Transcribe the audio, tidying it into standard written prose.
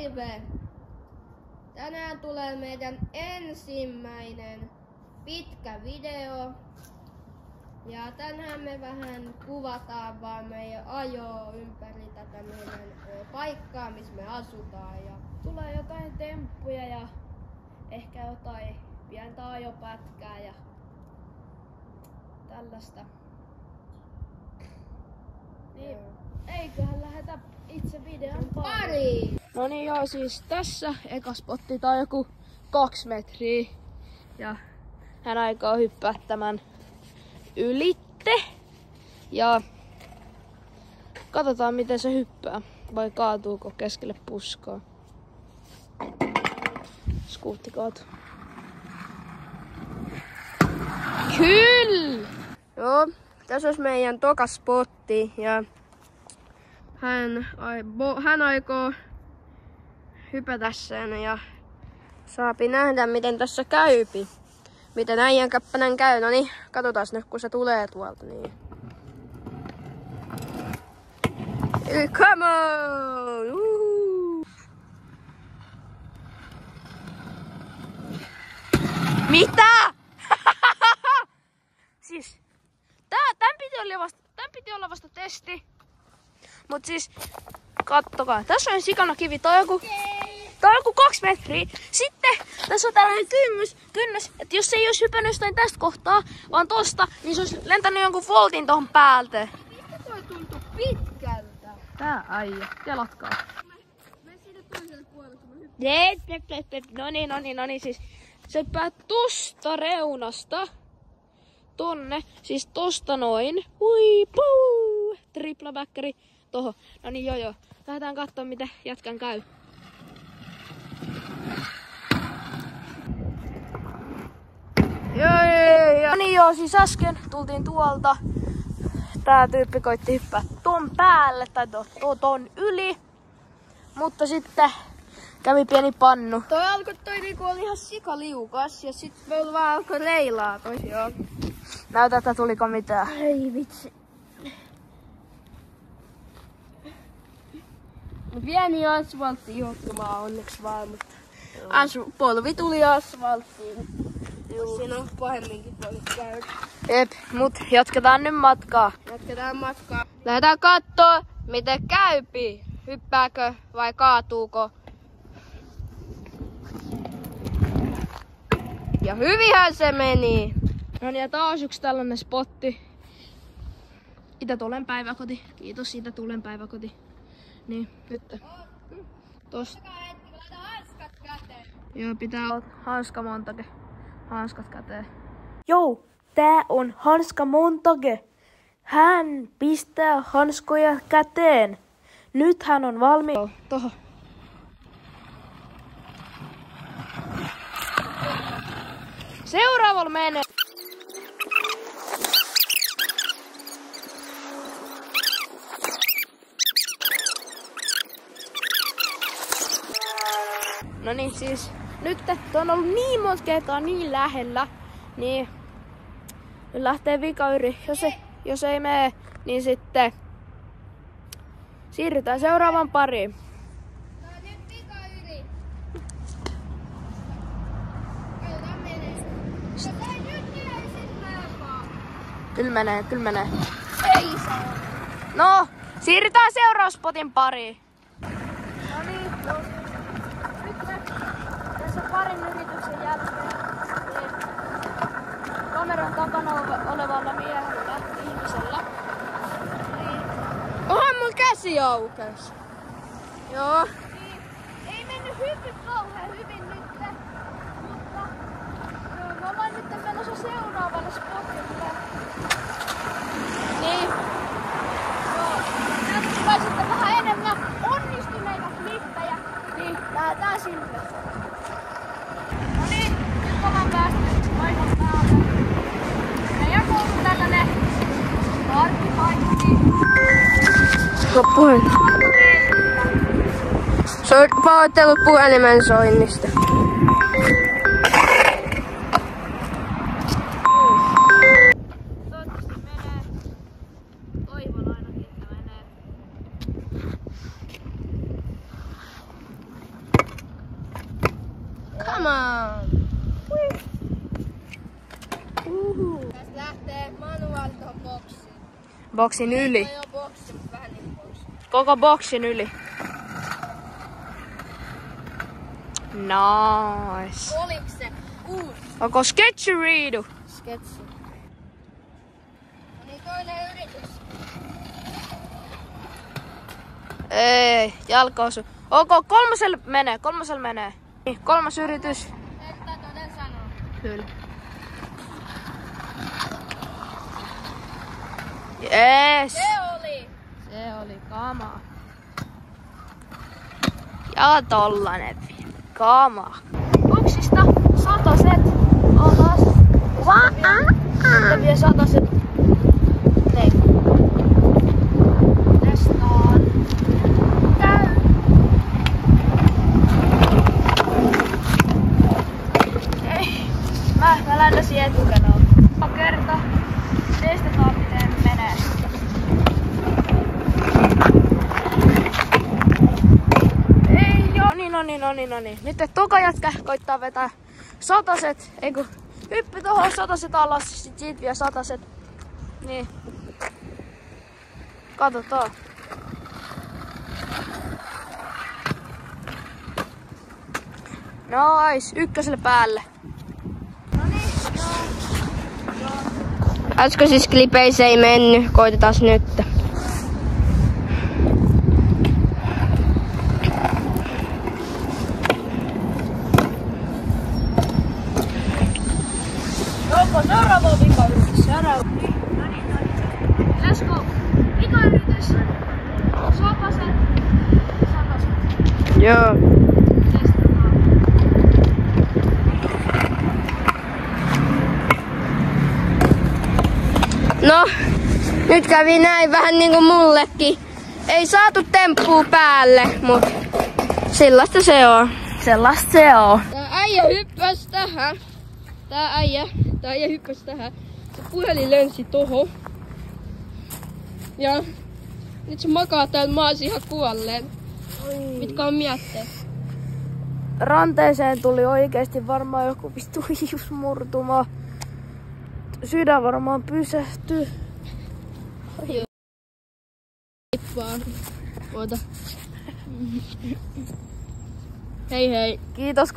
Päivä! Tänään tulee meidän ensimmäinen pitkä video. Ja tänään me vähän kuvataan vaan meidän ajoa ympäri tätä meidän paikkaa, missä me asutaan. Ja tulee jotain temppuja ja ehkä jotain pientä ajopätkää ja tällaista. Niin, eiköhän lähetä itse videon pariin. No niin joo, siis tässä eka spotti tää on joku 2 metriä. Ja hän aikoo hyppää tämän ylitte. Ja katsotaan miten se hyppää. Vai kaatuuko keskelle puskaa. Skuutti kaatuu. Kyllä! joo, tässä olisi meidän toka spotti ja hän aikoo hypätä sen ja saapi nähdä miten tässä käypi. Miten äijän käppänän käy. No niin, katsotaan nyt kun se tulee tuolta. Niin. Come on! Mitä? Siis, tän piti olla vasta testi. Mut siis, kattokaa, tässä on sikana kivi, tää on joku 2 metriä. Sitten tässä on tällainen kynnys, että jos se ei olisi hypännyt jostain tästä kohtaa, vaan tosta, niin se olisi lentänyt jonkun voltin tohon päältä. Mistä toi tuntuu pitkältä? Tää äijä, telatkaa. Mene siitä toiselle puolelle, kun mä hyppään. No niin, siis se hyppää tosta reunasta tonne, siis tosta noin. Ui puu! Triplabackeri tohon. No niin joo. Lähdetään katsomaan miten jätkän käy. Joo. No niin joo, siis äsken tultiin tuolta. Tää tyyppi koitti hyppää ton päälle tai ton yli. Mutta sitten kävi pieni pannu. Toi niinku oli ihan sikaliukas ja sit meillä vaan alkoi leilaa tosiaan. Näytä, että tuliko mitään. Ei vitsi. Pieni asfaltti johtumaan onneksi vaan, mutta polvi tuli asfalttiin. Siinä on pahemminkin voinut käydä. Jep, mut jatketaan nyt matkaa. Lähdetään kattoo, miten käypi. Hyppääkö vai kaatuuko. Ja hyvinhän se meni. No niin, ja taas yksi tällainen spotti. Itä-Tuulen päiväkoti. Kiitos Itä-Tuulen päiväkoti. Niin, nyt. Tosta. Joo, pitää olla hanska montage. Hanskat käteen. Joo, tää on Hanska Montage. Hän pistää hanskoja käteen. Nyt hän on valmis. Toho. Seuraavalla menee. No niin, siis nyt tuo on ollut niin monta kertaa niin lähellä, niin nyt lähtee vikayri. Jos ei mene, niin sitten siirrytään seuraavaan pariin. No nyt vikayri. Kyllä menee. Nyt ei sit melkaa. Kyllä menee. Ei saa. No, siirrytään seuraavan spotin pariin. No niin, nyt tässä parin yrityksen jälkeen niin kameran takana olevalla miehellä, ihmisellä. Niin, Onhan mun käsi aukes. Joo. niin, ei mennyt hyppy kauhean hyvin nyt, mutta me ollaan nyt menossa seuraavalle spotille. Niin. Joo, nyt tulee sitten vähän enemmän onnistuneita klippejä, niin lähdetään sinne. No niin, nyt ollaan päästy paikan päälle. Meidän koulu tällainen parkkipaikki. Loppuun. Pahoittelut puhelimen soinnista. Toivottavasti menee. Toivon ainakin, että menee. Come on! Tästä lähtee manuaali tohon boksiin. Boksin yli. Ei oo boksi, mutta vähän niin boksi. Koko boksin yli. Nice. Oliks se uusi Onko sketcheriidu? sketsi? No niin, toinen yritys. Ei, jalkoosu. Onko kolmoselle menee? Niin, kolmas yritys. Että toden sanoo. Kyllä. Jees. Se oli kamaa. Ja tollanen vielä. Kamaa. Boksista sataset alas. Ja vielä sataset. Hei. Testaan. Käy. Ei. Mä lähdäsin etukenoon. Kerta. Testataan miten menee. Ei joo. No niin. Nyt toka jätkä koittaa vetää sataset. Eiku hyppy tohon sataset alas. Sit siitä vielä sataset. Niin. Katsotaan. Nice. Ykköselle päälle. Äskeisissä klipeissä ei mennyt, koitetaan nyt. Onko seuraava vikayritys? Seuraava. No niin. Let's go. Vikayritys. Sataset. Joo. Testataan. No, nyt kävi näin vähän niinku mullekin. Ei saatu temppua päälle, mut sellaista se on. Sellaista se on. Tää äijä hyppäs tähän. Tää äijä hyppäs tähän. Se puhelin lönsi tohon. Ja nyt se makaa täällä maassa ihan kuolleen. Mitkä on mietteet? Ranteeseen tuli oikeesti varmaan joku vittu hiusmurtuma. Sydän varmaan pysähtyy. Vaan. Oota. Hei hei. Kiitos.